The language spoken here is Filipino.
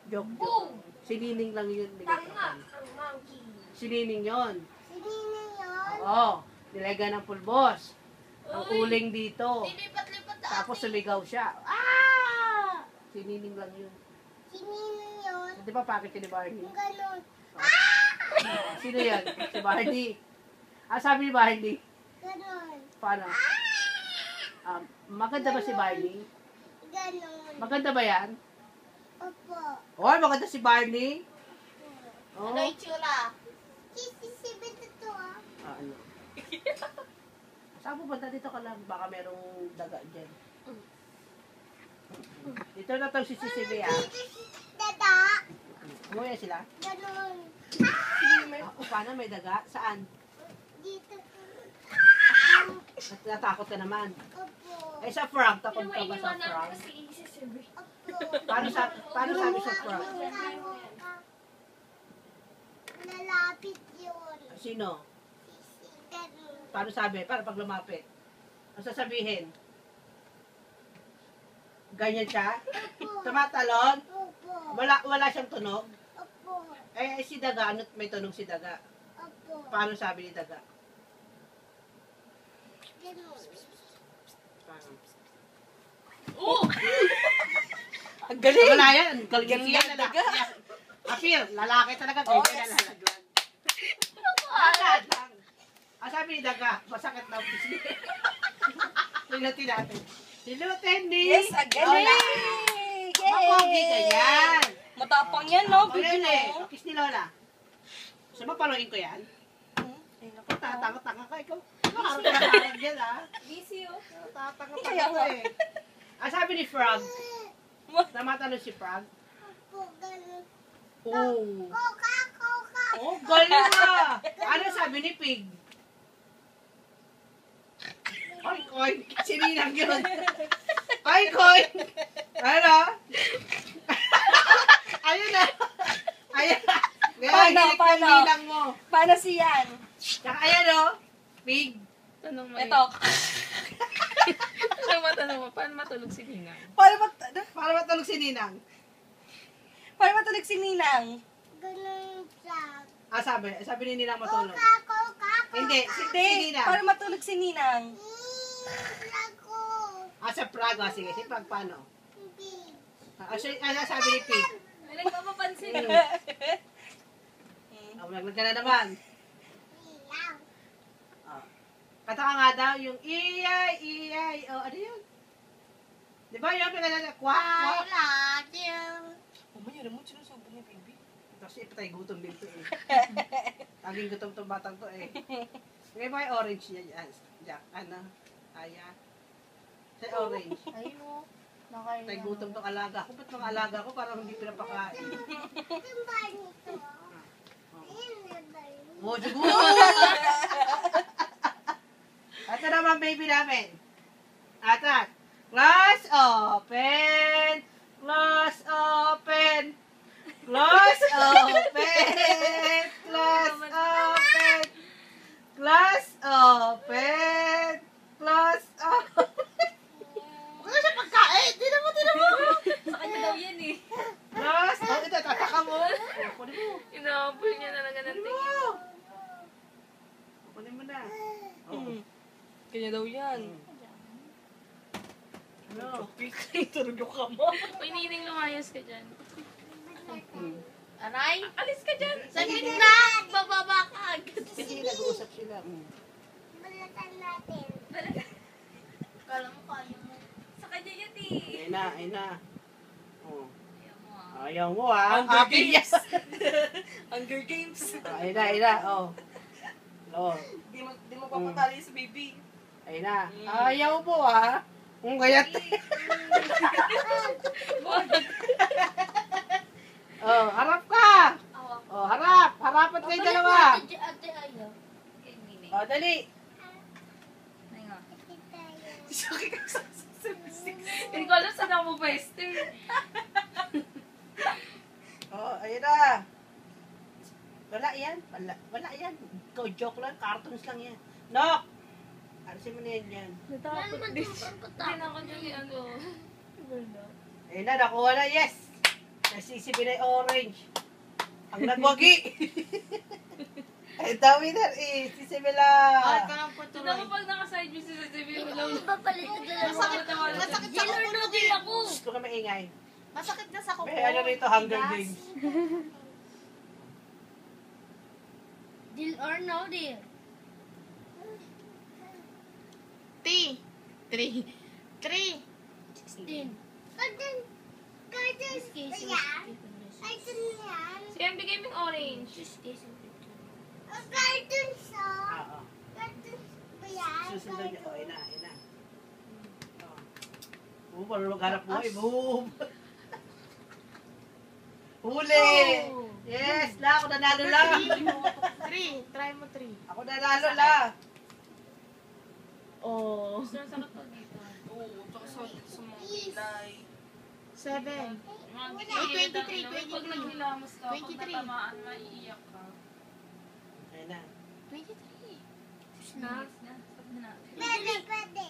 Joke. Boom! Si Nining lang yun. Tanga ang monkey. Si Nining yun. Si Nina yun. Oo. Nilega ng pulbos. Ang Uy. uling dito. Lilipat-lipat na Tapos sumigaw siya. Ah! Si Nining lang yun. Si Nina yun. Di ba pakit ni Barney? Yung ganun. Sino yan? Si Barney. Ah, sabi ni Barney. Ganun. Paano? Maganda ba si Barney? Ganun. Maganda ba yan? Opo. Oh, maganda si Barney. Oh. Ano yung tsura? Sisibit ito ah. Ano? Saan po banda dito ka lang? Baka merong daga dyan. Dito na itong si Sisibi ah. Dito si Dada. Umuwi sila? Ganun. Paano may daga? Saan? Dito. Natakot ka naman. Opo. Eh sa frog, takot ka ba sa frog? Opo. Paano sabi sa frog? Lalapit yun. Sino? Ganun. Paano sabi? Para pag lumapit. Ang sasabihin? Ganyan siya? Opo. Tumatalon? Opo. Wala siyang tunog? Opo. Eh si Daga, ano may tunog si Daga? Opo. Paano sabi ni Daga? Ganun. Paano? Oh! Ang galing! Wala yan. Ang galing Galing yan. ng Daga. Apir, lalaki talaga. Oh, Ganyan yes. na lalaglag. Agad lang. Ang sabi ni Daga, masakit na ang pisngi. Nilutin natin. Nilutin ni Yes, ang galing! Lola. Mapogi ka yan. Matapang yan, no? O yun Bibi, eh. no? Kiss ni Lola. Gusto mo paluin ko yan? Ay, naku. Tatanga-tanga ka. Ikaw. Makarap yan ah. Busy oh. Tatanga-tanga Kaya ka nga. eh. Ang sabi ni Frog, namatalo si Frog. Opo. Ganun. Oh. Koka. Koka. Oh, galing ah. Ano sabi ni Pig? Oy, coin. Sininang yun. Oy, coin. Ano? Ayun na. Ayun na. Paano, paano? Sininang mo. Paano siyan? Tsaka ayan o. Pig. Tanong mo Ito. Tanong mo, paano matulog si Ninang? Para matulog si Ninang. Paano matulog si Ninang? Ganun siya. Ah, sabi ni Ninang matulog. Koka. Hindi, si Ninang. Paano matulog si Ninang? Lago. Ah, sa Prague. Ah, sige, si Prague paano? Hindi. Sabi ni Pig. May nagpapapansin. Naglag ka na naman. Lang. Kata ka nga daw yung iyay. Oh, ano yun? Di ba yun? Pinalala, kwak. Mamaya naman, sinusubo niya, baby. Kasi patay gutom din to eh. Laging gutom tong batang to eh. Ngayon ba yung orange niya dyan? Jack, ano? Aya. Sa orange. Ayun oh. Patay gutom tong alaga ko. Ba't mga alaga ko parang hindi pinapakain? Yung bar nito. Ayun yung bar nito. Oh, siguro! Ito naman baby namin. Atat. Close, open. Close, open. Close, open. Close, open. Close, open. Close, open. Ano siya pagkain? Tignan mo. Sa kanya daw yan eh. Close. Oh, ito, tataka mo. Oh, kunin mo. Inaabol niya talaga ng Kunin tingin. mo. Kunin mo na. Oh. Kanya daw yan. Ano? Tulog yung kamo. Uy, Nining, lumayas ka dyan. Aray, Alis ka dyan! saglit lang. Bababa ka agad. Kasi nag-uusap sila. Balatan natin. Kala mo kaya mo. Sa kanya yan eh. Ayun na. Oh. Ayaw mo ah. Ayaw mo ah. Hunger Akin Games. yan. Hunger Games. Ayun na. Oh. Oh. Di mo papatali sa baby. Ayun na. Ayaw mo ah. Kung kaya oh, harap ka. Awa. Oh, harap. Harapan kayo dalawa. Ate ayaw. Kay Nining. Oh, dali. Ay nga. Kita yun. Sakit ka sa Hindi ko alam saan ako pweste. Oh, ayun na. Wala yan. Wala yan. Ikaw, joke lang. Cartoons lang yan. Nok! Alisin mo na yan. Natakot din. Tinakot niya ni ano. Ayun na, nakuha na. Yes! Kasi si Pinay orange. Ang nagwagi. Ay, dami na eh. Si Sibila. Ay, ka lang po Tignan mo tuloy. pag naka-side view si Cecily. Ano ba pala ito dalawa? Masakit sa Yellow kuko, noodle ako. Gusto ka maingay. Masakit na sa kuko. May ano rito, Hunger Tigas. Games. Deal or no deal? T. 3. 3. 16. Cartoon. Cartoon. This case is Yan. Cartoon yan. Sige, bigay mo yung orange. This case is Cartoon siya. Oo. Cartoon ba yan? Susunod niya. Oh, ina, ina. Oh, paano maghanap mo eh. Boom! Huli! Yes! La, ako nanalo la! 3. Try mo 3. Ako nanalo la! Oh. Gusto na sakit pa dito. Oo, tsaka sa mga kilay. 7. Mga Ay, gilid ang 23, ino. Pag 23. naghilamos ka, pag 23. natamaan, maiiyak ka. Ayun na. 23. na. Stop na natin. Pwede, pwede.